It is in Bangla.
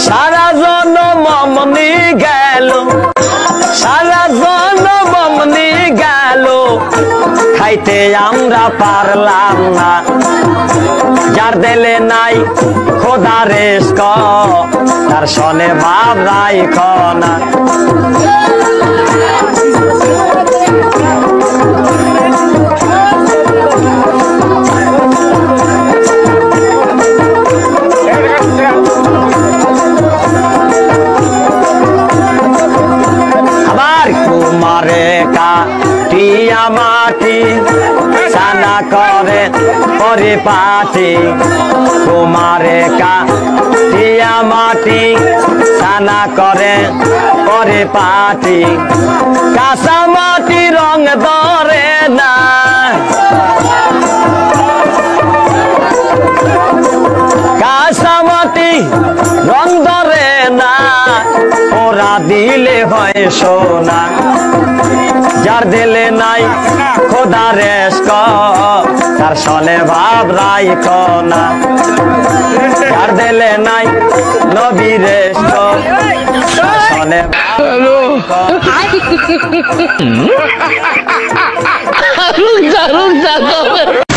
সারা জনম অমনি গেল, সারা জনম অমনি গেল, খাইতে আমরা পারলাম না। যার দিলে নাই খোদা রেস্ক, তার সনে ভাব রাইখ না। আবার কুমারে কাটিয়া মাটি সানা করে পরিপাটি, কুমারে কাটিয়া মাটি সানা করে পরিপাটি, কাঁচা মাটি রং ধরে না, কাঁচা মাটি রং ধরে না, ওরা দিলে হয় সোনা। যার দিলে নাই খোদা রেস্ক, তার সনে ভাব রাইখ না। যার দিলে নাই নবী রেস্ক, তার সনে ভাব রাইখ না।